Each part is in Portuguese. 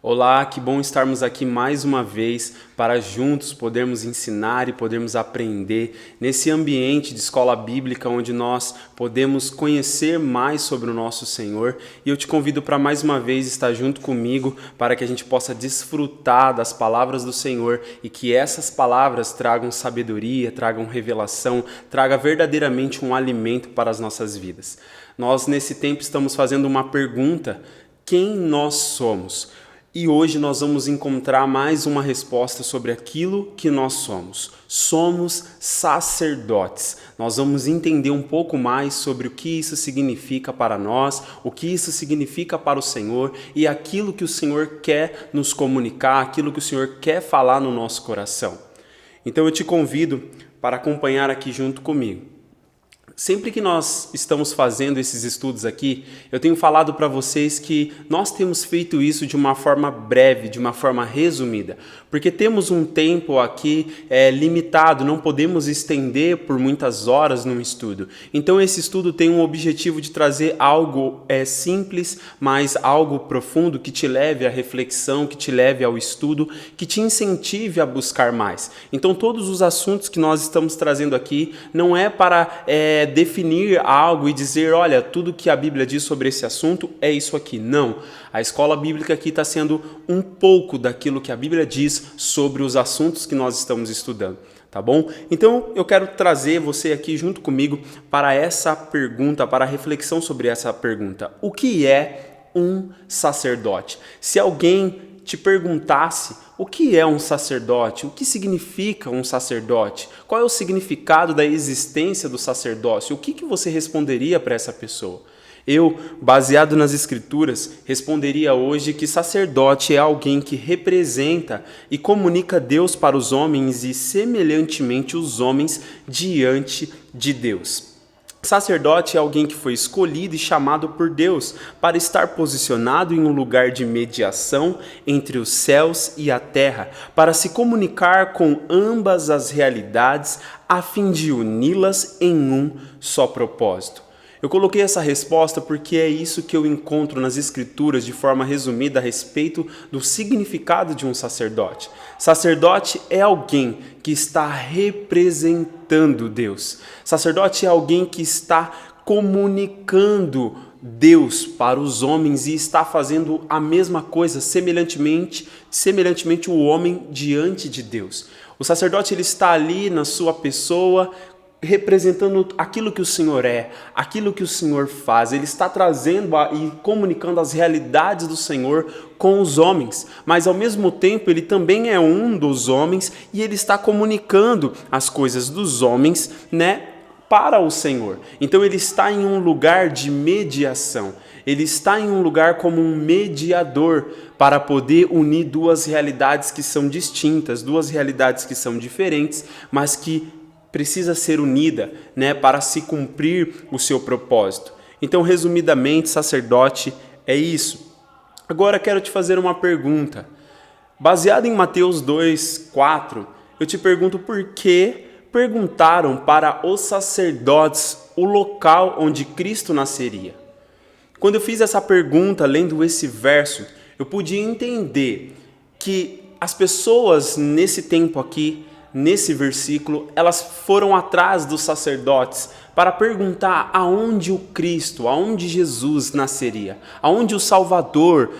Olá, que bom estarmos aqui mais uma vez para juntos podermos ensinar e podermos aprender nesse ambiente de escola bíblica onde nós podemos conhecer mais sobre o nosso Senhor. E eu te convido para mais uma vez estar junto comigo para que a gente possa desfrutar das palavras do Senhor e que essas palavras tragam sabedoria, tragam revelação, traga verdadeiramente um alimento para as nossas vidas. Nós nesse tempo estamos fazendo uma pergunta: quem nós somos? E hoje nós vamos encontrar mais uma resposta sobre aquilo que nós somos. Somos sacerdotes. Nós vamos entender um pouco mais sobre o que isso significa para nós, o que isso significa para o Senhor e aquilo que o Senhor quer nos comunicar, aquilo que o Senhor quer falar no nosso coração. Então eu te convido para acompanhar aqui junto comigo. Sempre que nós estamos fazendo esses estudos aqui, eu tenho falado para vocês que nós temos feito isso de uma forma breve, de uma forma resumida, porque temos um tempo aqui limitado, não podemos estender por muitas horas num estudo. Então esse estudo tem um objetivo de trazer algo simples, mas algo profundo que te leve à reflexão, que te leve ao estudo, que te incentive a buscar mais. Então todos os assuntos que nós estamos trazendo aqui não é para definir algo e dizer, olha, tudo que a Bíblia diz sobre esse assunto é isso aqui. Não. A escola bíblica aqui está sendo um pouco daquilo que a Bíblia diz sobre os assuntos que nós estamos estudando. Tá bom? Então eu quero trazer você aqui junto comigo para essa pergunta, para a reflexão sobre essa pergunta. O que é um sacerdote? Se alguém te perguntasse o que é um sacerdote, o que significa um sacerdote, qual é o significado da existência do sacerdócio, o que você responderia para essa pessoa? Eu, baseado nas Escrituras, responderia hoje que sacerdote é alguém que representa e comunica Deus para os homens e, semelhantemente, os homens diante de Deus. Sacerdote é alguém que foi escolhido e chamado por Deus para estar posicionado em um lugar de mediação entre os céus e a terra, para se comunicar com ambas as realidades a fim de uni-las em um só propósito. Eu coloquei essa resposta porque é isso que eu encontro nas Escrituras de forma resumida a respeito do significado de um sacerdote. Sacerdote é alguém que está representando Deus. Sacerdote é alguém que está comunicando Deus para os homens e está fazendo a mesma coisa, semelhantemente o homem diante de Deus. O sacerdote ele está ali na sua pessoa, representando aquilo que o Senhor é, aquilo que o Senhor faz. Ele está trazendo e comunicando as realidades do Senhor com os homens, mas ao mesmo tempo ele também é um dos homens e ele está comunicando as coisas dos homens, para o Senhor. Então ele está em um lugar de mediação. Ele está em um lugar como um mediador para poder unir duas realidades que são distintas, duas realidades que são diferentes, mas que precisa ser unida, para se cumprir o seu propósito. Então, resumidamente, sacerdote é isso. Agora quero te fazer uma pergunta. Baseado em Mateus 2:4, eu te pergunto por que perguntaram para os sacerdotes o local onde Cristo nasceria. Quando eu fiz essa pergunta, lendo esse verso, eu pude entender que as pessoas nesse tempo aqui, nesse versículo, elas foram atrás dos sacerdotes para perguntar aonde o Cristo, aonde Jesus nasceria, aonde o Salvador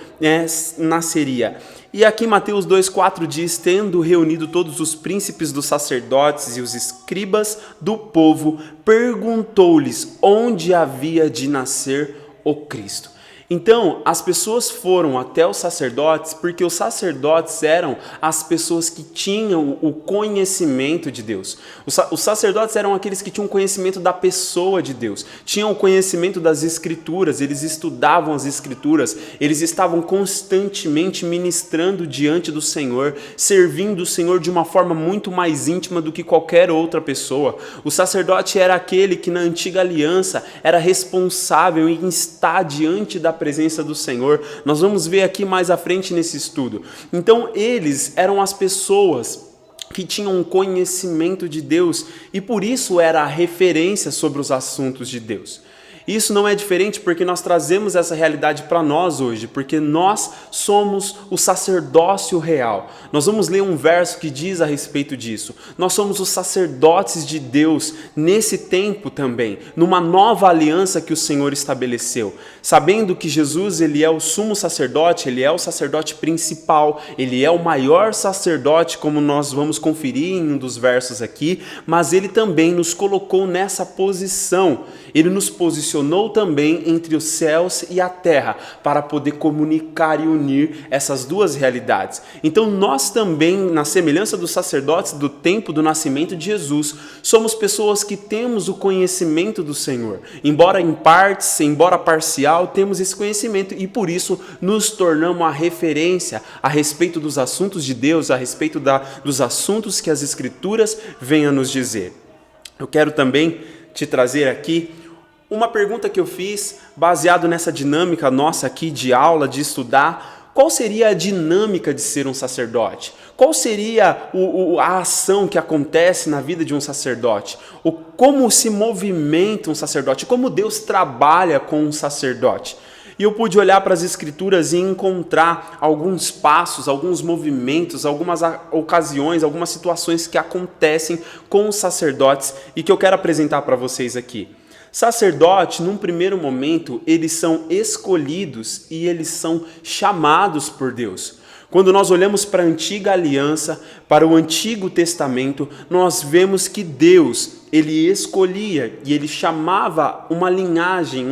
nasceria. E aqui Mateus 2:4 diz, tendo reunido todos os príncipes dos sacerdotes e os escribas do povo, perguntou-lhes onde havia de nascer o Cristo. Então, as pessoas foram até os sacerdotes porque os sacerdotes eram as pessoas que tinham o conhecimento de Deus. Os sacerdotes eram aqueles que tinham conhecimento da pessoa de Deus, tinham o conhecimento das Escrituras, eles estudavam as Escrituras, eles estavam constantemente ministrando diante do Senhor, servindo o Senhor de uma forma muito mais íntima do que qualquer outra pessoa. O sacerdote era aquele que na antiga aliança era responsável em estar diante da presença do Senhor. Nós vamos ver aqui mais à frente nesse estudo. Então eles eram as pessoas que tinham um conhecimento de Deus e por isso era a referência sobre os assuntos de Deus. E isso não é diferente porque nós trazemos essa realidade para nós hoje, porque nós somos o sacerdócio real. Nós vamos ler um verso que diz a respeito disso. Nós somos os sacerdotes de Deus nesse tempo também, numa nova aliança que o Senhor estabeleceu. Sabendo que Jesus, ele é o sumo sacerdote, ele é o sacerdote principal, ele é o maior sacerdote, como nós vamos conferir em um dos versos aqui, mas ele também nos colocou nessa posição. Ele nos posicionou também entre os céus e a terra para poder comunicar e unir essas duas realidades. Então nós também, na semelhança dos sacerdotes do tempo do nascimento de Jesus, somos pessoas que temos o conhecimento do Senhor. Embora em partes, embora parcial, temos esse conhecimento e por isso nos tornamos a referência a respeito dos assuntos de Deus, a respeito dos assuntos que as Escrituras vêm a nos dizer. Eu quero também te trazer aqui uma pergunta que eu fiz, baseado nessa dinâmica nossa aqui de aula, de estudar. Qual seria a dinâmica de ser um sacerdote? Qual seria a ação que acontece na vida de um sacerdote? Como se movimenta um sacerdote? Como Deus trabalha com um sacerdote? E eu pude olhar para as Escrituras e encontrar alguns passos, alguns movimentos, algumas ocasiões, algumas situações que acontecem com os sacerdotes e que eu quero apresentar para vocês aqui. Sacerdote, num primeiro momento, eles são escolhidos e eles são chamados por Deus. Quando nós olhamos para a antiga aliança, para o Antigo Testamento, nós vemos que Deus, ele escolhia e ele chamava uma linhagem,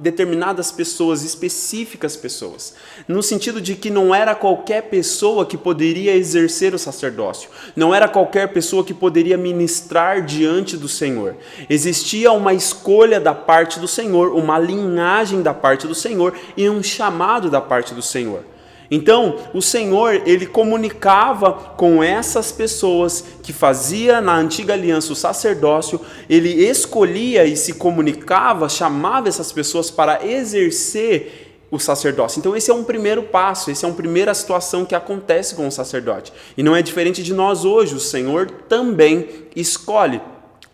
determinadas pessoas, específicas pessoas, no sentido de que não era qualquer pessoa que poderia exercer o sacerdócio, não era qualquer pessoa que poderia ministrar diante do Senhor. Existia uma escolha da parte do Senhor, uma linhagem da parte do Senhor e um chamado da parte do Senhor. Então, o Senhor, ele comunicava com essas pessoas que fazia na antiga aliança o sacerdócio, ele escolhia e se comunicava, chamava essas pessoas para exercer o sacerdócio. Então, esse é um primeiro passo, essa é uma primeira situação que acontece com o sacerdote. E não é diferente de nós hoje, o Senhor também escolhe.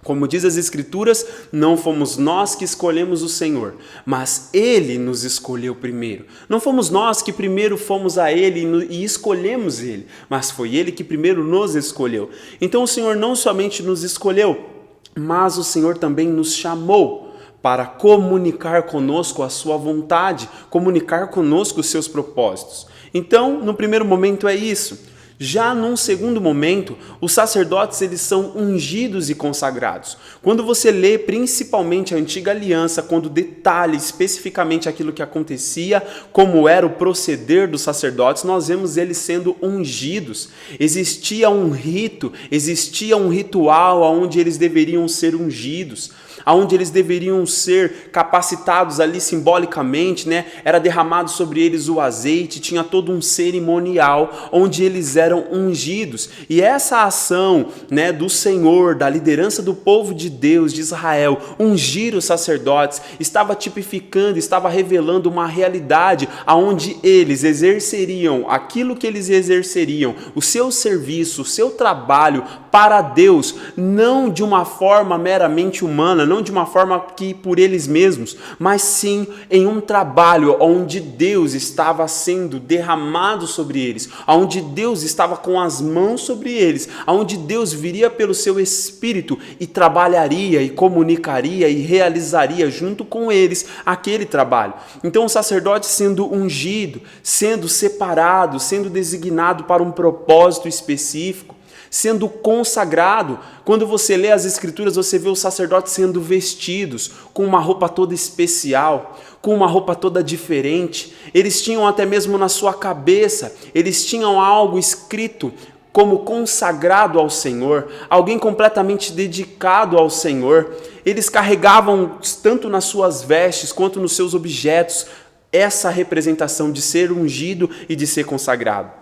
Como diz as Escrituras, não fomos nós que escolhemos o Senhor, mas Ele nos escolheu primeiro. Não fomos nós que primeiro fomos a Ele e escolhemos Ele, mas foi Ele que primeiro nos escolheu. Então o Senhor não somente nos escolheu, mas o Senhor também nos chamou para comunicar conosco a sua vontade, comunicar conosco os seus propósitos. Então, no primeiro momento é isso. Já num segundo momento, os sacerdotes eles são ungidos e consagrados. Quando você lê principalmente a antiga aliança, quando detalha especificamente aquilo que acontecia, como era o proceder dos sacerdotes, nós vemos eles sendo ungidos. Existia um rito, existia um ritual onde eles deveriam ser ungidos, onde eles deveriam ser capacitados ali simbolicamente, né? Era derramado sobre eles o azeite, tinha todo um cerimonial onde eles eram ungidos. E essa ação, né, do Senhor, da liderança do povo de Deus, de Israel, ungir os sacerdotes, estava tipificando, estava revelando uma realidade onde eles exerceriam aquilo que eles exerceriam, o seu serviço, o seu trabalho para Deus, não de uma forma meramente humana, não de uma forma que por eles mesmos, mas sim em um trabalho onde Deus estava sendo derramado sobre eles, onde Deus estava com as mãos sobre eles, onde Deus viria pelo seu Espírito e trabalharia e comunicaria e realizaria junto com eles aquele trabalho. Então o sacerdote sendo ungido, sendo separado, sendo designado para um propósito específico, sendo consagrado. Quando você lê as Escrituras, você vê os sacerdotes sendo vestidos com uma roupa toda especial, com uma roupa toda diferente. Eles tinham até mesmo na sua cabeça, eles tinham algo escrito como consagrado ao Senhor, alguém completamente dedicado ao Senhor. Eles carregavam tanto nas suas vestes quanto nos seus objetos essa representação de ser ungido e de ser consagrado.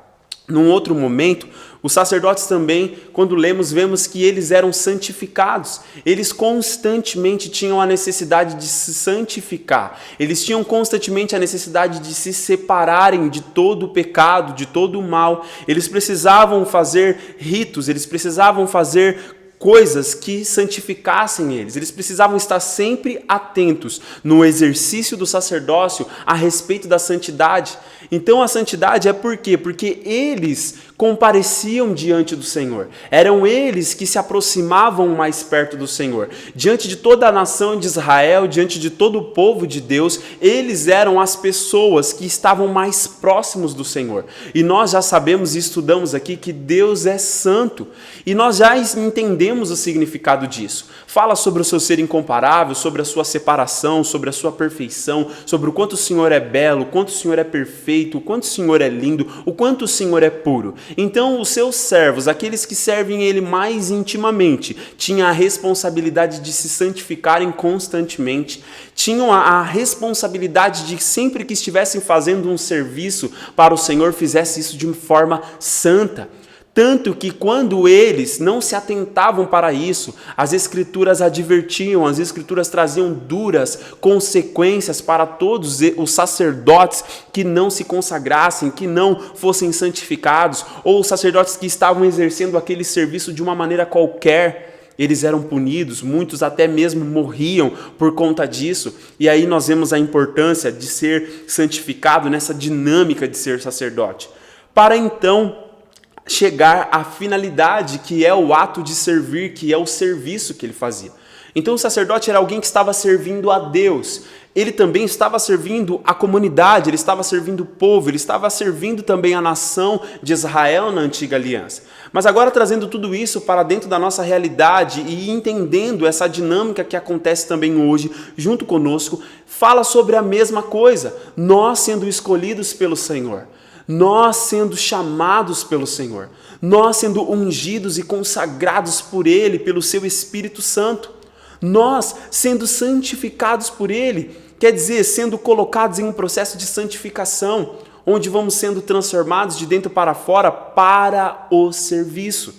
Num outro momento, os sacerdotes também, quando lemos, vemos que eles eram santificados. Eles constantemente tinham a necessidade de se santificar. Eles tinham constantemente a necessidade de se separarem de todo o pecado, de todo o mal. Eles precisavam fazer ritos, eles precisavam fazer coisas que santificassem eles. Eles precisavam estar sempre atentos no exercício do sacerdócio a respeito da santidade. Então a santidade é por quê? Porque eles compareciam diante do Senhor. Eram eles que se aproximavam mais perto do Senhor. Diante de toda a nação de Israel, diante de todo o povo de Deus, eles eram as pessoas que estavam mais próximos do Senhor. E nós já sabemos e estudamos aqui que Deus é santo. E nós já entendemos o significado disso. Fala sobre o seu ser incomparável, sobre a sua separação, sobre a sua perfeição, sobre o quanto o Senhor é belo, o quanto o Senhor é perfeito, o quanto o Senhor é lindo, o quanto o Senhor é puro. Então os seus servos, aqueles que servem Ele mais intimamente, tinham a responsabilidade de se santificarem constantemente, tinham a responsabilidade de sempre que estivessem fazendo um serviço para o Senhor, fizesse isso de uma forma santa. Tanto que quando eles não se atentavam para isso, as Escrituras advertiam, as Escrituras traziam duras consequências para todos os sacerdotes que não se consagrassem, que não fossem santificados, ou os sacerdotes que estavam exercendo aquele serviço de uma maneira qualquer. Eles eram punidos, muitos até mesmo morriam por conta disso. E aí nós vemos a importância de ser santificado nessa dinâmica de ser sacerdote. Para então chegar à finalidade, que é o ato de servir, que é o serviço que ele fazia. Então o sacerdote era alguém que estava servindo a Deus. Ele também estava servindo a comunidade, ele estava servindo o povo, ele estava servindo também a nação de Israel na antiga aliança. Mas agora trazendo tudo isso para dentro da nossa realidade e entendendo essa dinâmica que acontece também hoje junto conosco, fala sobre a mesma coisa, nós sendo escolhidos pelo Senhor. Nós sendo chamados pelo Senhor, nós sendo ungidos e consagrados por Ele, pelo Seu Espírito Santo, nós sendo santificados por Ele, quer dizer, sendo colocados em um processo de santificação, onde vamos sendo transformados de dentro para fora para o serviço.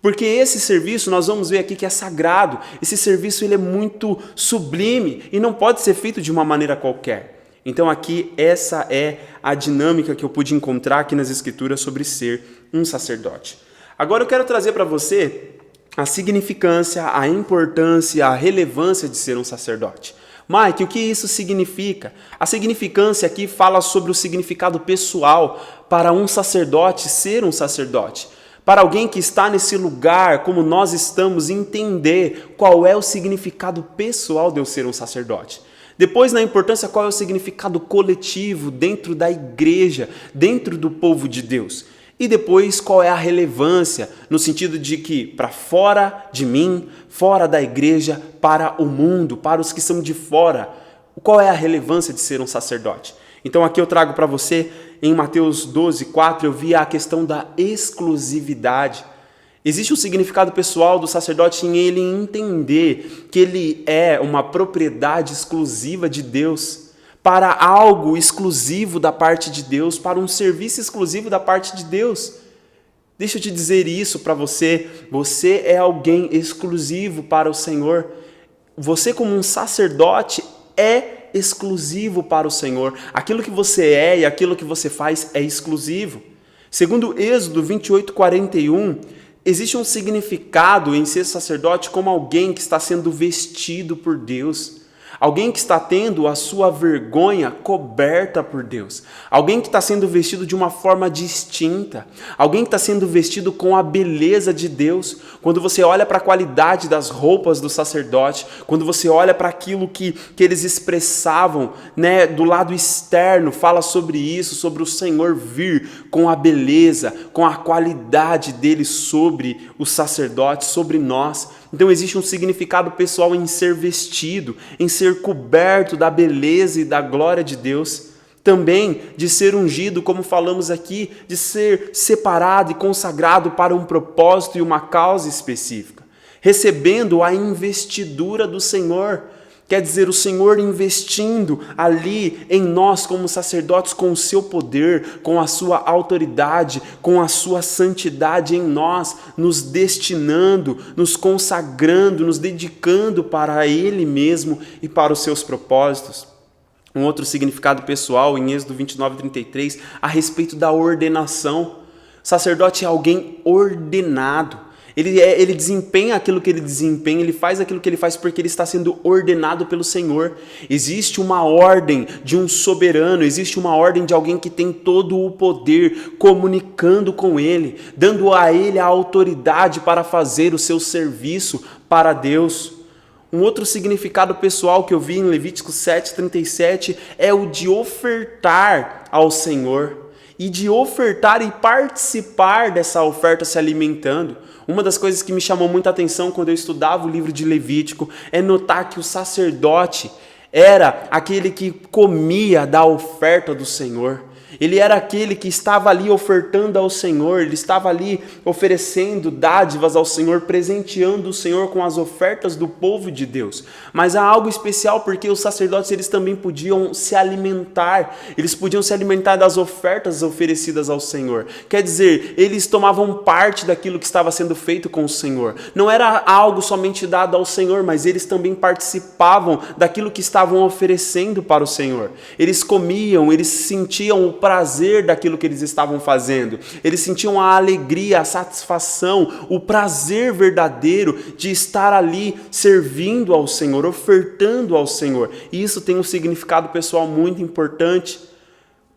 Porque esse serviço, nós vamos ver aqui que é sagrado, esse serviço ele é muito sublime e não pode ser feito de uma maneira qualquer. Então aqui essa é a dinâmica que eu pude encontrar aqui nas Escrituras sobre ser um sacerdote. Agora eu quero trazer para você a significância, a importância, a relevância de ser um sacerdote. Mike, o que isso significa? A significância aqui fala sobre o significado pessoal para um sacerdote ser um sacerdote. Para alguém que está nesse lugar, como nós estamos, entender qual é o significado pessoal de eu ser um sacerdote. Depois, na importância, qual é o significado coletivo dentro da igreja, dentro do povo de Deus. E depois, qual é a relevância, no sentido de que para fora de mim, fora da igreja, para o mundo, para os que são de fora, qual é a relevância de ser um sacerdote? Então aqui eu trago para você, em Mateus 12:4, eu vi a questão da exclusividade. Existe um significado pessoal do sacerdote em ele entender que ele é uma propriedade exclusiva de Deus, para algo exclusivo da parte de Deus, para um serviço exclusivo da parte de Deus. Deixa eu te dizer isso para você, você é alguém exclusivo para o Senhor. Você como um sacerdote é exclusivo para o Senhor. Aquilo que você é e aquilo que você faz é exclusivo. Segundo Êxodo 28:41, existe um significado em ser sacerdote como alguém que está sendo vestido por Deus. Alguém que está tendo a sua vergonha coberta por Deus. Alguém que está sendo vestido de uma forma distinta. Alguém que está sendo vestido com a beleza de Deus. Quando você olha para a qualidade das roupas do sacerdote, quando você olha para aquilo que eles expressavam, né, do lado externo, fala sobre isso, sobre o Senhor vir com a beleza, com a qualidade dele sobre os sacerdotes, sobre nós. Então existe um significado pessoal em ser vestido, em ser coberto da beleza e da glória de Deus. Também de ser ungido, como falamos aqui, de ser separado e consagrado para um propósito e uma causa específica. Recebendo a investidura do Senhor. Quer dizer, o Senhor investindo ali em nós como sacerdotes com o seu poder, com a sua autoridade, com a sua santidade em nós, nos destinando, nos consagrando, nos dedicando para Ele mesmo e para os seus propósitos. Um outro significado pessoal em Êxodo 29:33, a respeito da ordenação. O sacerdote é alguém ordenado. Ele desempenha aquilo que ele desempenha, ele faz aquilo que ele faz porque ele está sendo ordenado pelo Senhor. Existe uma ordem de um soberano, existe uma ordem de alguém que tem todo o poder, comunicando com ele, dando a ele a autoridade para fazer o seu serviço para Deus. Um outro significado pessoal que eu vi em Levítico 7:37 é o de ofertar ao Senhor. E de ofertar e participar dessa oferta se alimentando. Uma das coisas que me chamou muita atenção quando eu estudava o livro de Levítico é notar que o sacerdote era aquele que comia da oferta do Senhor. Ele era aquele que estava ali ofertando ao Senhor, ele estava ali oferecendo dádivas ao Senhor, presenteando o Senhor com as ofertas do povo de Deus. Mas há algo especial porque os sacerdotes eles também podiam se alimentar, eles podiam se alimentar das ofertas oferecidas ao Senhor. Quer dizer, eles tomavam parte daquilo que estava sendo feito com o Senhor. Não era algo somente dado ao Senhor, mas eles também participavam daquilo que estavam oferecendo para o Senhor. Eles comiam, eles sentiam o prazer daquilo que eles estavam fazendo. Eles sentiam a alegria, a satisfação, o prazer verdadeiro de estar ali servindo ao Senhor, ofertando ao Senhor. E isso tem um significado pessoal muito importante.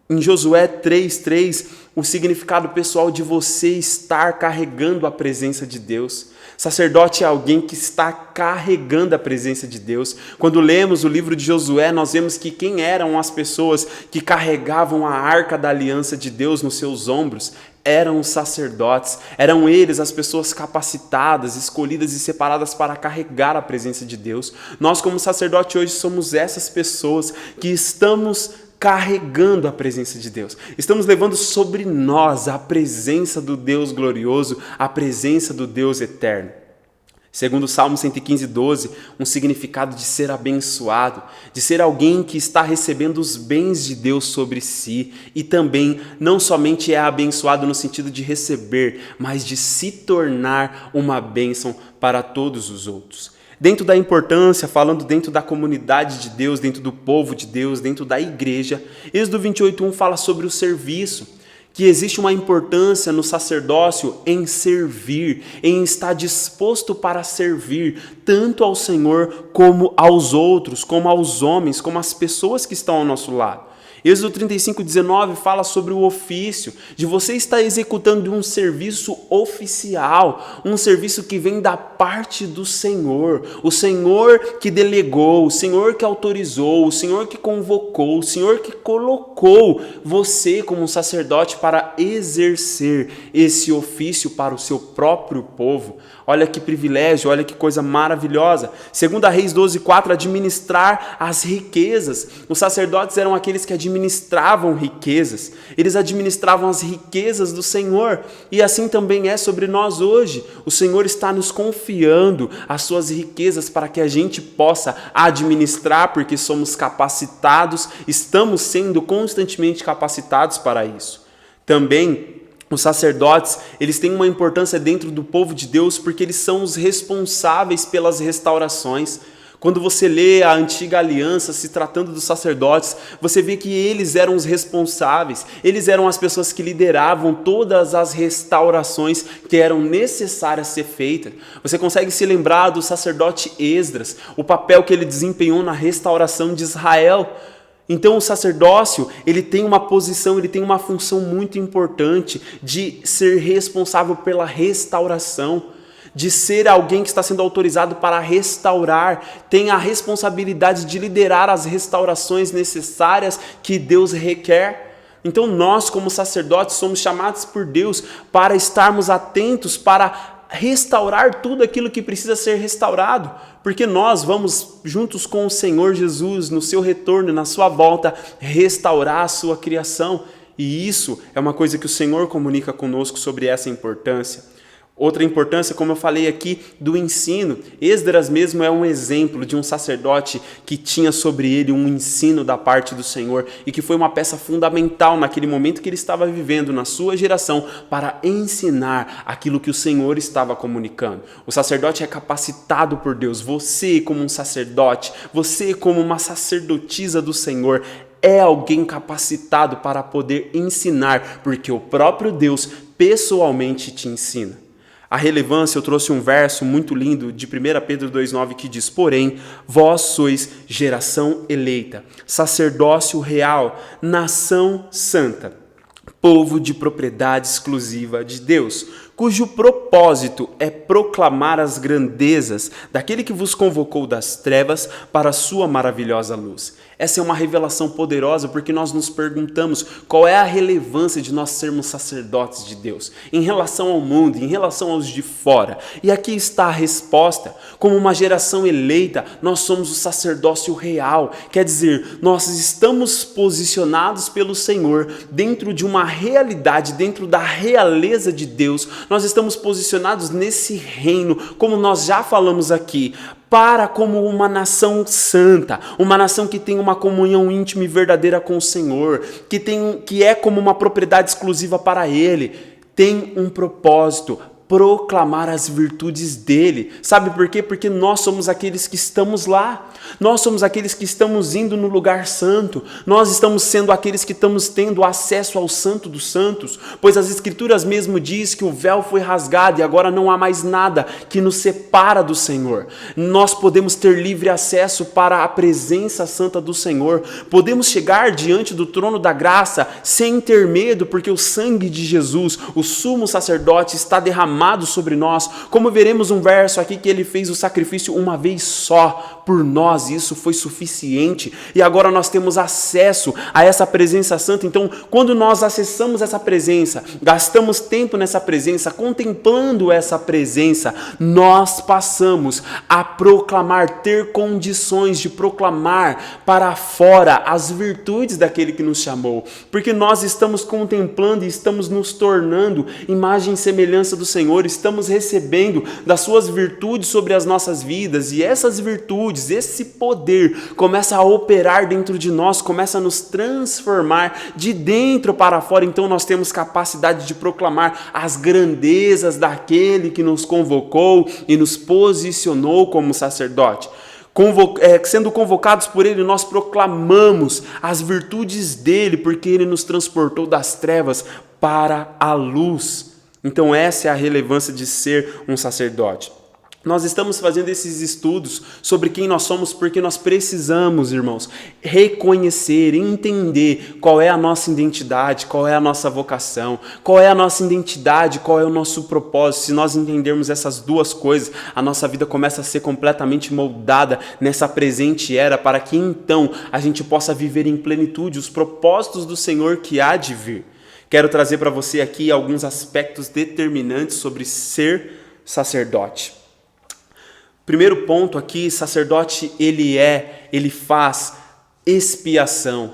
Em Josué 3:3, o significado pessoal de você estar carregando a presença de Deus. Sacerdote é alguém que está carregando a presença de Deus. Quando lemos o livro de Josué, nós vemos que quem eram as pessoas que carregavam a arca da aliança de Deus nos seus ombros? Eram os sacerdotes, eram eles as pessoas capacitadas, escolhidas e separadas para carregar a presença de Deus. Nós como sacerdote hoje somos essas pessoas que estamos carregando a presença de Deus. Estamos levando sobre nós a presença do Deus glorioso, a presença do Deus eterno. Segundo o Salmo 115:12, um significado de ser abençoado, de ser alguém que está recebendo os bens de Deus sobre si e também não somente é abençoado no sentido de receber, mas de se tornar uma bênção para todos os outros. Dentro da importância, falando dentro da comunidade de Deus, dentro do povo de Deus, dentro da igreja, Êxodo 28:1 fala sobre o serviço, que existe uma importância no sacerdócio em servir, em estar disposto para servir, tanto ao Senhor como aos outros, como aos homens, como às pessoas que estão ao nosso lado. Êxodo 35:19 fala sobre o ofício, de você estar executando um serviço oficial, um serviço que vem da parte do Senhor, o Senhor que delegou, o Senhor que autorizou, o Senhor que convocou, o Senhor que colocou você como um sacerdote para exercer esse ofício para o seu próprio povo. Olha que privilégio, olha que coisa maravilhosa. 2 Reis 12:4, administrar as riquezas. Os sacerdotes eram aqueles que administravam riquezas. Eles administravam as riquezas do Senhor. E assim também é sobre nós hoje. O Senhor está nos confiando as suas riquezas para que a gente possa administrar, porque somos capacitados, estamos sendo constantemente capacitados para isso. Também os sacerdotes, eles têm uma importância dentro do povo de Deus porque eles são os responsáveis pelas restaurações. Quando você lê a antiga aliança se tratando dos sacerdotes, você vê que eles eram os responsáveis, eles eram as pessoas que lideravam todas as restaurações que eram necessárias ser feitas. Você consegue se lembrar do sacerdote Esdras, o papel que ele desempenhou na restauração de Israel. Então o sacerdócio, ele tem uma posição, ele tem uma função muito importante de ser responsável pela restauração, de ser alguém que está sendo autorizado para restaurar, tem a responsabilidade de liderar as restaurações necessárias que Deus requer. Então nós como sacerdotes somos chamados por Deus para estarmos atentos para restaurar tudo aquilo que precisa ser restaurado, porque nós vamos juntos com o Senhor Jesus no seu retorno, na sua volta, restaurar a sua criação, e isso é uma coisa que o Senhor comunica conosco sobre essa importância. Outra importância, como eu falei aqui, do ensino. Esdras mesmo é um exemplo de um sacerdote que tinha sobre ele um ensino da parte do Senhor e que foi uma peça fundamental naquele momento que ele estava vivendo na sua geração para ensinar aquilo que o Senhor estava comunicando. O sacerdote é capacitado por Deus. Você como um sacerdote, você como uma sacerdotisa do Senhor, é alguém capacitado para poder ensinar, porque o próprio Deus pessoalmente te ensina. A relevância, eu trouxe um verso muito lindo de 1 Pedro 2,9 que diz: porém, vós sois geração eleita, sacerdócio real, nação santa, povo de propriedade exclusiva de Deus, cujo propósito é proclamar as grandezas daquele que vos convocou das trevas para a sua maravilhosa luz. Essa é uma revelação poderosa porque nós nos perguntamos qual é a relevância de nós sermos sacerdotes de Deus em relação ao mundo, em relação aos de fora. E aqui está a resposta. Como uma geração eleita, nós somos o sacerdócio real. Quer dizer, nós estamos posicionados pelo Senhor dentro de uma realidade, dentro da realeza de Deus. Nós estamos posicionados nesse reino, como nós já falamos aqui, para como uma nação santa, uma nação que tem uma comunhão íntima e verdadeira com o Senhor, que é como uma propriedade exclusiva para Ele, tem um propósito: proclamar as virtudes dele. Sabe por quê? Porque nós somos aqueles que estamos lá. Nós somos aqueles que estamos indo no lugar santo. Nós estamos sendo aqueles que estamos tendo acesso ao Santo dos Santos, pois as Escrituras mesmo diz que o véu foi rasgado e agora não há mais nada que nos separa do Senhor. Nós podemos ter livre acesso para a presença santa do Senhor. Podemos chegar diante do trono da graça sem ter medo, porque o sangue de Jesus, o sumo sacerdote, está derramado sobre nós. Como veremos um verso aqui que ele fez o sacrifício uma vez só por nós, e isso foi suficiente, e agora nós temos acesso a essa presença santa. Então, quando nós acessamos essa presença, gastamos tempo nessa presença, contemplando essa presença, nós passamos a proclamar, ter condições de proclamar para fora as virtudes daquele que nos chamou, porque nós estamos contemplando e estamos nos tornando imagem e semelhança do Senhor, estamos recebendo das suas virtudes sobre as nossas vidas, e essas virtudes, esse poder começa a operar dentro de nós, começa a nos transformar de dentro para fora. Então nós temos capacidade de proclamar as grandezas daquele que nos convocou e nos posicionou como sacerdote. Sendo convocados por Ele, nós proclamamos as virtudes dEle, porque Ele nos transportou das trevas para a luz. Então essa é a relevância de ser um sacerdote. Nós estamos fazendo esses estudos sobre quem nós somos porque nós precisamos, irmãos, reconhecer, entender qual é a nossa identidade, qual é a nossa vocação, qual é a nossa identidade, qual é o nosso propósito. Se nós entendermos essas duas coisas, a nossa vida começa a ser completamente moldada nessa presente era, para que então a gente possa viver em plenitude os propósitos do Senhor que há de vir. Quero trazer para você aqui alguns aspectos determinantes sobre ser sacerdote. Primeiro ponto aqui, sacerdote, ele faz expiação.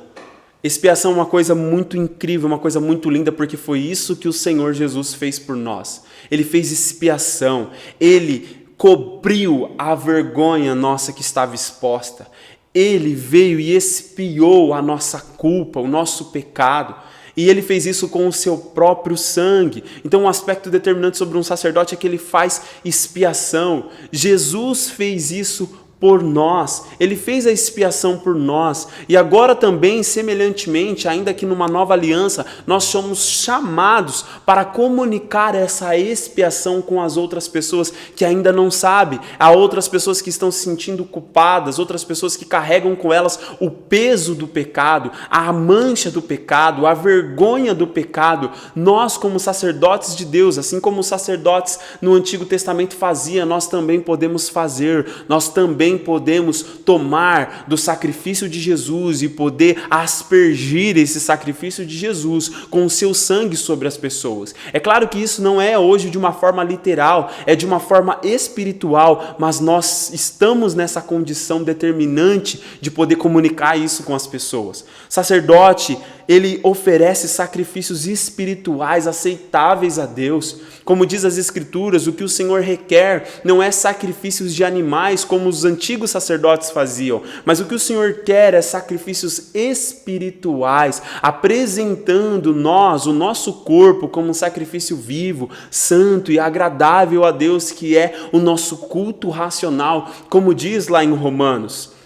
Expiação é uma coisa muito incrível, uma coisa muito linda, porque foi isso que o Senhor Jesus fez por nós. Ele fez expiação, ele cobriu a vergonha nossa que estava exposta. Ele veio e expiou a nossa culpa, o nosso pecado. E ele fez isso com o seu próprio sangue. Então, um aspecto determinante sobre um sacerdote é que ele faz expiação. Jesus fez isso por nós, ele fez a expiação por nós, e agora também, semelhantemente, ainda que numa nova aliança, nós somos chamados para comunicar essa expiação com as outras pessoas que ainda não sabem, a outras pessoas que estão se sentindo culpadas, outras pessoas que carregam com elas o peso do pecado, a mancha do pecado, a vergonha do pecado. Nós, como sacerdotes de Deus, assim como os sacerdotes no Antigo Testamento faziam, nós também podemos fazer, nós também podemos tomar do sacrifício de Jesus e poder aspergir esse sacrifício de Jesus com o seu sangue sobre as pessoas. É claro que isso não é hoje de uma forma literal, é de uma forma espiritual, mas nós estamos nessa condição determinante de poder comunicar isso com as pessoas. Sacerdote, ele oferece sacrifícios espirituais aceitáveis a Deus. Como diz as Escrituras, o que o Senhor requer não é sacrifícios de animais como os antigos sacerdotes faziam, mas o que o Senhor quer é sacrifícios espirituais, apresentando o nosso corpo como um sacrifício vivo, santo e agradável a Deus, que é o nosso culto racional, como diz lá em Romanos.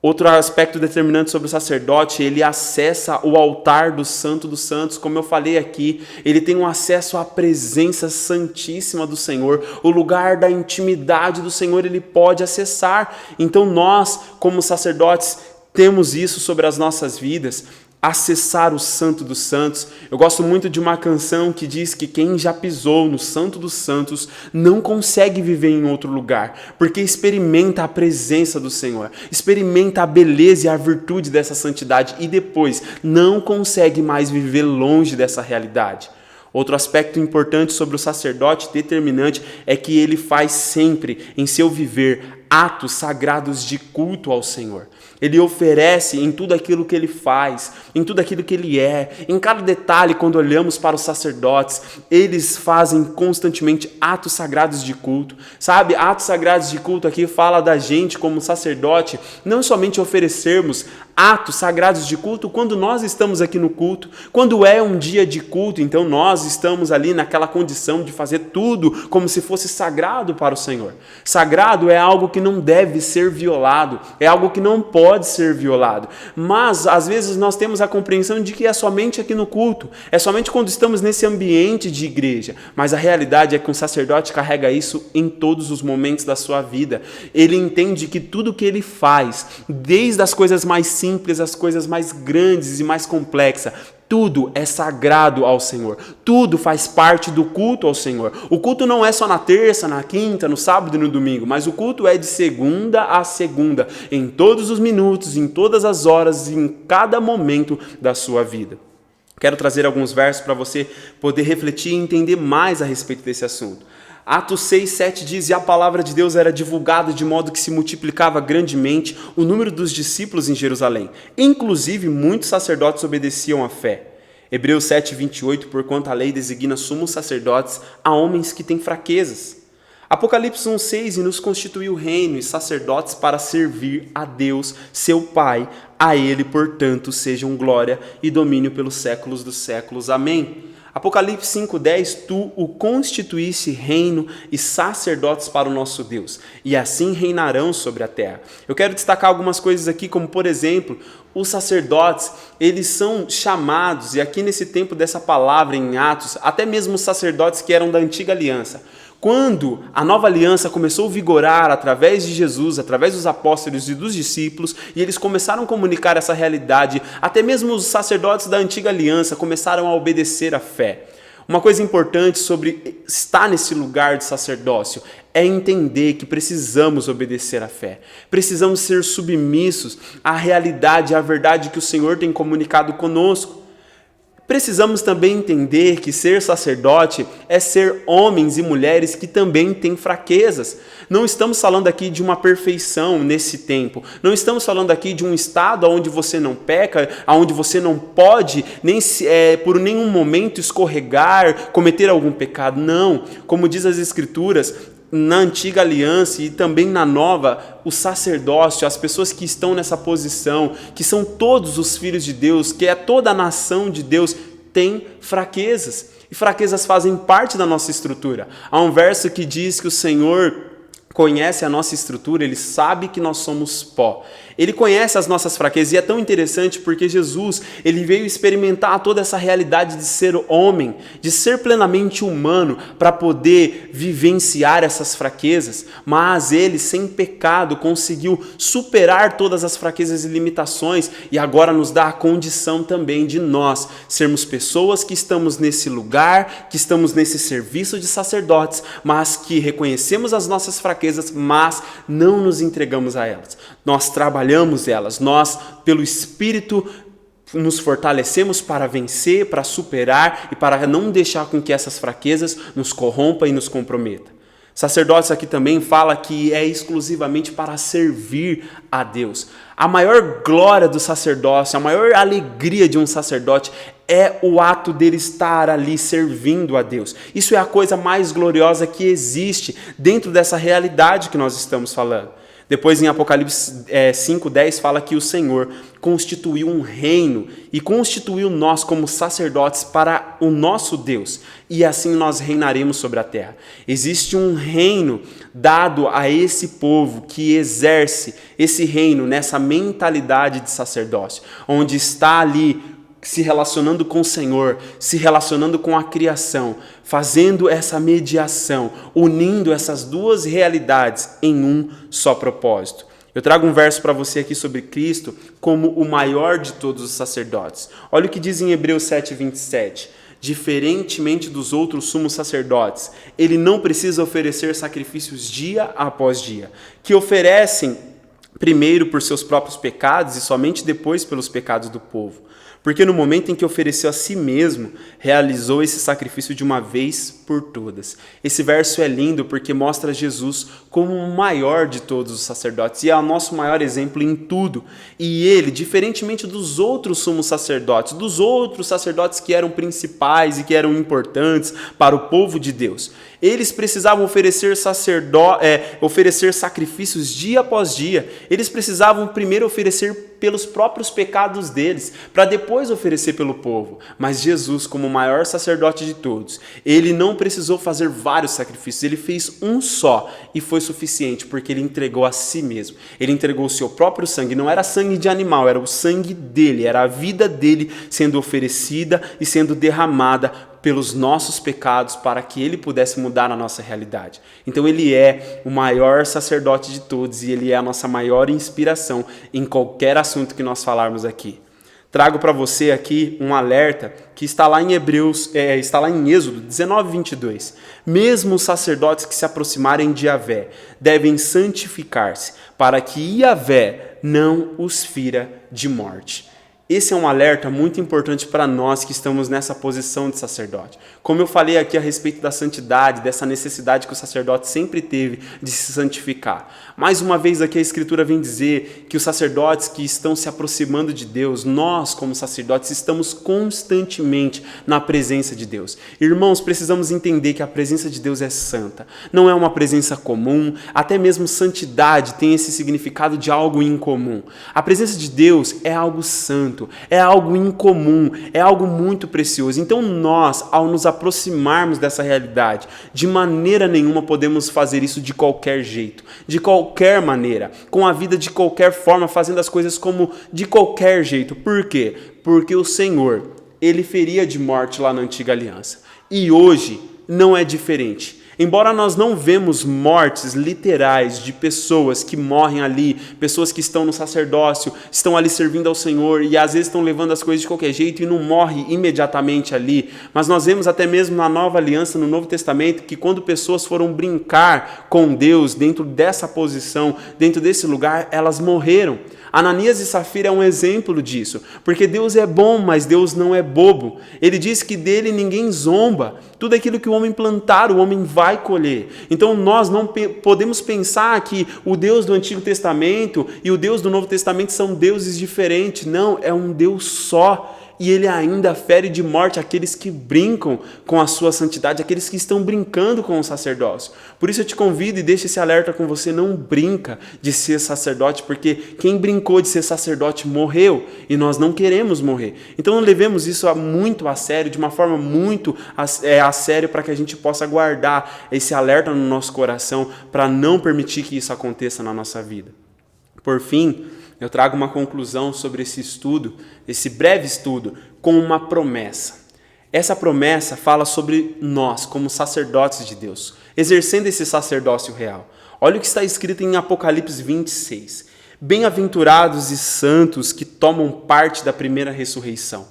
Outro aspecto determinante sobre o sacerdote, ele acessa o altar do Santo dos Santos, como eu falei aqui, ele tem um acesso à presença santíssima do Senhor, o lugar da intimidade do Senhor ele pode acessar. Então nós, como sacerdotes, temos isso sobre as nossas vidas, acessar o Santo dos Santos. Eu gosto muito de uma canção que diz que quem já pisou no Santo dos Santos não consegue viver em outro lugar, porque experimenta a presença do Senhor, experimenta a beleza e a virtude dessa santidade e depois não consegue mais viver longe dessa realidade. Outro aspecto importante sobre o sacerdote determinante é que ele faz sempre em seu viver atos sagrados de culto ao Senhor. Ele oferece em tudo aquilo que ele faz, em tudo aquilo que ele é, em cada detalhe. Quando olhamos para os sacerdotes, eles fazem constantemente atos sagrados de culto, sabe? Atos sagrados de culto aqui fala da gente como sacerdote, não somente oferecermos atos sagrados de culto quando nós estamos aqui no culto, quando é um dia de culto, então nós estamos ali naquela condição de fazer tudo como se fosse sagrado para o Senhor. Sagrado é algo que não deve ser violado, é algo que não pode ser violado, mas às vezes nós temos a compreensão de que é somente aqui no culto, é somente quando estamos nesse ambiente de igreja, mas a realidade é que um sacerdote carrega isso em todos os momentos da sua vida. Ele entende que tudo que ele faz, desde as coisas mais simples às coisas mais grandes e mais complexas, tudo é sagrado ao Senhor. Tudo faz parte do culto ao Senhor. O culto não é só na terça, na quinta, no sábado e no domingo, mas o culto é de segunda a segunda, em todos os minutos, em todas as horas, em cada momento da sua vida. Quero trazer alguns versos para você poder refletir e entender mais a respeito desse assunto. Atos 6, 7 diz, e a palavra de Deus era divulgada de modo que se multiplicava grandemente o número dos discípulos em Jerusalém. Inclusive, muitos sacerdotes obedeciam à fé. Hebreus 7, 28, porquanto a lei designa sumos sacerdotes a homens que têm fraquezas. Apocalipse 1, 6, e nos constituiu reino e sacerdotes para servir a Deus, seu Pai. A ele, portanto, sejam glória e domínio pelos séculos dos séculos. Amém. Apocalipse 5,10, tu o constituísse reino e sacerdotes para o nosso Deus, e assim reinarão sobre a terra. Eu quero destacar algumas coisas aqui, como por exemplo, os sacerdotes, eles são chamados, e aqui nesse tempo dessa palavra em Atos, até mesmo os sacerdotes que eram da antiga aliança. Quando a nova aliança começou a vigorar através de Jesus, através dos apóstolos e dos discípulos, e eles começaram a comunicar essa realidade, até mesmo os sacerdotes da antiga aliança começaram a obedecer à fé. Uma coisa importante sobre estar nesse lugar de sacerdócio é entender que precisamos obedecer à fé. Precisamos ser submissos à realidade, à verdade que o Senhor tem comunicado conosco. Precisamos também entender que ser sacerdote é ser homens e mulheres que também têm fraquezas. Não estamos falando aqui de uma perfeição nesse tempo. Não estamos falando aqui de um estado onde você não peca, onde você não pode nem por nenhum momento escorregar, cometer algum pecado. Não. Como diz as Escrituras, na antiga aliança e também na nova, o sacerdócio, as pessoas que estão nessa posição, que são todos os filhos de Deus, que é toda a nação de Deus, tem fraquezas. E fraquezas fazem parte da nossa estrutura. Há um verso que diz que o Senhor conhece a nossa estrutura, Ele sabe que nós somos pó. Ele conhece as nossas fraquezas e é tão interessante porque Jesus, Ele veio experimentar toda essa realidade de ser homem, de ser plenamente humano para poder vivenciar essas fraquezas, mas Ele, sem pecado, conseguiu superar todas as fraquezas e limitações e agora nos dá a condição também de nós sermos pessoas que estamos nesse lugar, que estamos nesse serviço de sacerdotes, mas que reconhecemos as nossas fraquezas, mas não nos entregamos a elas. Nós trabalhamos elas, nós, pelo Espírito, nos fortalecemos para vencer, para superar e para não deixar com que essas fraquezas nos corrompam e nos comprometam. Sacerdotes aqui também fala que é exclusivamente para servir a Deus. A maior glória do sacerdócio, a maior alegria de um sacerdote é o ato dele estar ali servindo a Deus. Isso é a coisa mais gloriosa que existe dentro dessa realidade que nós estamos falando. Depois em Apocalipse 5:10 fala que o Senhor constituiu um reino e constituiu nós como sacerdotes para o nosso Deus, e assim nós reinaremos sobre a terra. Existe um reino dado a esse povo que exerce esse reino nessa mentalidade de sacerdócio, onde está ali se relacionando com o Senhor, se relacionando com a criação, fazendo essa mediação, unindo essas duas realidades em um só propósito. Eu trago um verso para você aqui sobre Cristo como o maior de todos os sacerdotes. Olha o que diz em Hebreus 7:27. Diferentemente dos outros sumos sacerdotes, ele não precisa oferecer sacrifícios dia após dia, que oferecem primeiro por seus próprios pecados e somente depois pelos pecados do povo. Porque no momento em que ofereceu a si mesmo, realizou esse sacrifício de uma vez por todas. Esse verso é lindo porque mostra Jesus como o maior de todos os sacerdotes e é o nosso maior exemplo em tudo. E ele, diferentemente dos outros sumos sacerdotes, dos outros sacerdotes que eram principais e que eram importantes para o povo de Deus, eles precisavam oferecer sacrifícios dia após dia. Eles precisavam primeiro oferecer pelos próprios pecados deles, para depois oferecer pelo povo. Mas Jesus, como o maior sacerdote de todos, ele não precisou fazer vários sacrifícios, ele fez um só e foi suficiente, porque ele entregou a si mesmo. Ele entregou o seu próprio sangue, não era sangue de animal, era o sangue dele, era a vida dele sendo oferecida e sendo derramada pelos nossos pecados para que ele pudesse mudar a nossa realidade. Então ele é o maior sacerdote de todos e ele é a nossa maior inspiração em qualquer assunto que nós falarmos aqui. Trago para você aqui um alerta que está lá em está lá em Êxodo 19:22. Mesmo os sacerdotes que se aproximarem de Yahvé devem santificar-se para que Yahvé não os fira de morte. Esse é um alerta muito importante para nós que estamos nessa posição de sacerdote. Como eu falei aqui a respeito da santidade, dessa necessidade que o sacerdote sempre teve de se santificar. Mais uma vez aqui a Escritura vem dizer que os sacerdotes que estão se aproximando de Deus, nós como sacerdotes estamos constantemente na presença de Deus. Irmãos, precisamos entender que a presença de Deus é santa. Não é uma presença comum, até mesmo santidade tem esse significado de algo incomum. A presença de Deus é algo santo. É algo incomum, é algo muito precioso. Então nós, ao nos aproximarmos dessa realidade, de maneira nenhuma podemos fazer isso de qualquer jeito, de qualquer maneira, com a vida de qualquer forma, fazendo as coisas como de qualquer jeito. Por quê? Porque o Senhor, ele feria de morte lá na antiga aliança. E hoje não é diferente. Embora nós não vemos mortes literais de pessoas que morrem ali, pessoas que estão no sacerdócio, estão ali servindo ao Senhor e às vezes estão levando as coisas de qualquer jeito e não morre imediatamente ali, mas nós vemos até mesmo na Nova Aliança, no Novo Testamento, que quando pessoas foram brincar com Deus dentro dessa posição, dentro desse lugar, elas morreram. Ananias e Safira é um exemplo disso, porque Deus é bom, mas Deus não é bobo. Ele diz que dele ninguém zomba. Tudo aquilo que o homem plantar, o homem vai colher. Então nós não podemos pensar que o Deus do Antigo Testamento e o Deus do Novo Testamento são deuses diferentes. Não, é um Deus só. E ele ainda fere de morte aqueles que brincam com a sua santidade, aqueles que estão brincando com o sacerdócio. Por isso eu te convido e deixo esse alerta com você, não brinca de ser sacerdote, porque quem brincou de ser sacerdote morreu e nós não queremos morrer. Então não levemos isso muito a sério, de uma forma muito a sério, para que a gente possa guardar esse alerta no nosso coração, para não permitir que isso aconteça na nossa vida. Por fim, eu trago uma conclusão sobre esse estudo, esse breve estudo, com uma promessa. Essa promessa fala sobre nós, como sacerdotes de Deus, exercendo esse sacerdócio real. Olha o que está escrito em Apocalipse 26. Bem-aventurados e santos que tomam parte da primeira ressurreição.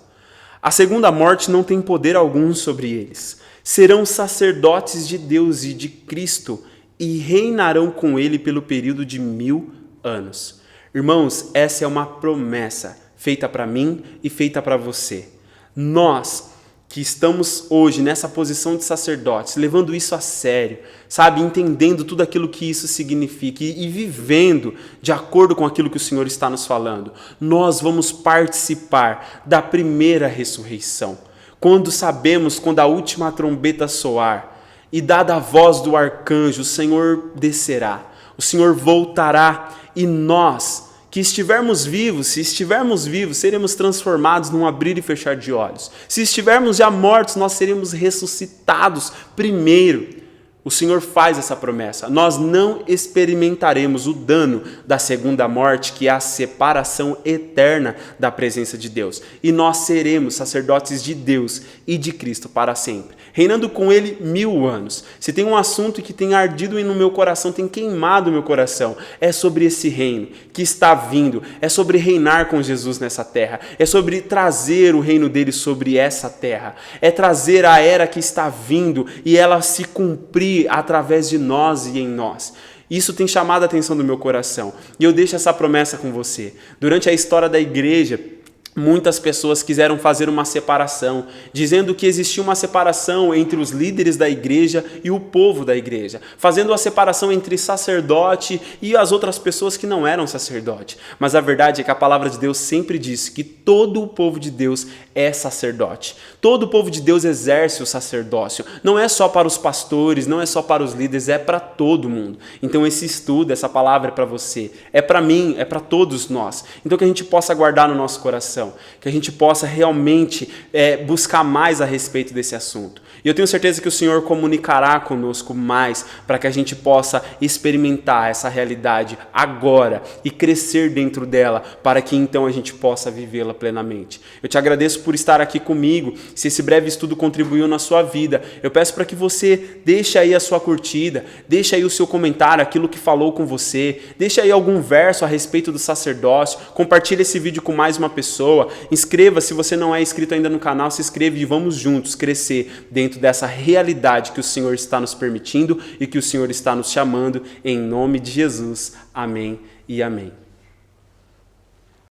A segunda morte não tem poder algum sobre eles. Serão sacerdotes de Deus e de Cristo e reinarão com ele pelo período de 1000 anos. Irmãos, essa é uma promessa feita para mim e feita para você. Nós que estamos hoje nessa posição de sacerdotes, levando isso a sério, sabe, entendendo tudo aquilo que isso significa e vivendo de acordo com aquilo que o Senhor está nos falando, nós vamos participar da primeira ressurreição. Quando a última trombeta soar e dada a voz do arcanjo, o Senhor descerá. O Senhor voltará e nós, que estivermos vivos, se estivermos vivos, seremos transformados num abrir e fechar de olhos. Se estivermos já mortos, nós seremos ressuscitados primeiro. O Senhor faz essa promessa. Nós não experimentaremos o dano da segunda morte, que é a separação eterna da presença de Deus. E nós seremos sacerdotes de Deus e de Cristo para sempre, reinando com Ele 1000 anos. Se tem um assunto que tem ardido no meu coração, tem queimado o meu coração, é sobre esse reino que está vindo. É sobre reinar com Jesus nessa terra. É sobre trazer o reino dele sobre essa terra. É trazer a era que está vindo e ela se cumprir através de nós e em nós. Isso tem chamado a atenção do meu coração. E eu deixo essa promessa com você. Durante a história da igreja, muitas pessoas quiseram fazer uma separação, dizendo que existia uma separação entre os líderes da igreja e o povo da igreja, fazendo a separação entre sacerdote e as outras pessoas que não eram sacerdote. Mas a verdade é que a palavra de Deus sempre diz que todo o povo de Deus é sacerdote. Todo o povo de Deus exerce o sacerdócio. Não é só para os pastores, não é só para os líderes, é para todo mundo. Então esse estudo, essa palavra é para você, é para mim, é para todos nós. Então que a gente possa guardar no nosso coração, que a gente possa realmente buscar mais a respeito desse assunto. E eu tenho certeza que o Senhor comunicará conosco mais para que a gente possa experimentar essa realidade agora e crescer dentro dela, para que então a gente possa vivê-la plenamente. Eu te agradeço por estar aqui comigo. Se esse breve estudo contribuiu na sua vida, eu peço para que você deixe aí a sua curtida, deixe aí o seu comentário, aquilo que falou com você, deixe aí algum verso a respeito do sacerdócio, compartilhe esse vídeo com mais uma pessoa, inscreva, se você não é inscrito ainda no canal, se inscreva e vamos juntos crescer dentro dessa realidade que o Senhor está nos permitindo e que o Senhor está nos chamando, em nome de Jesus. Amém e amém.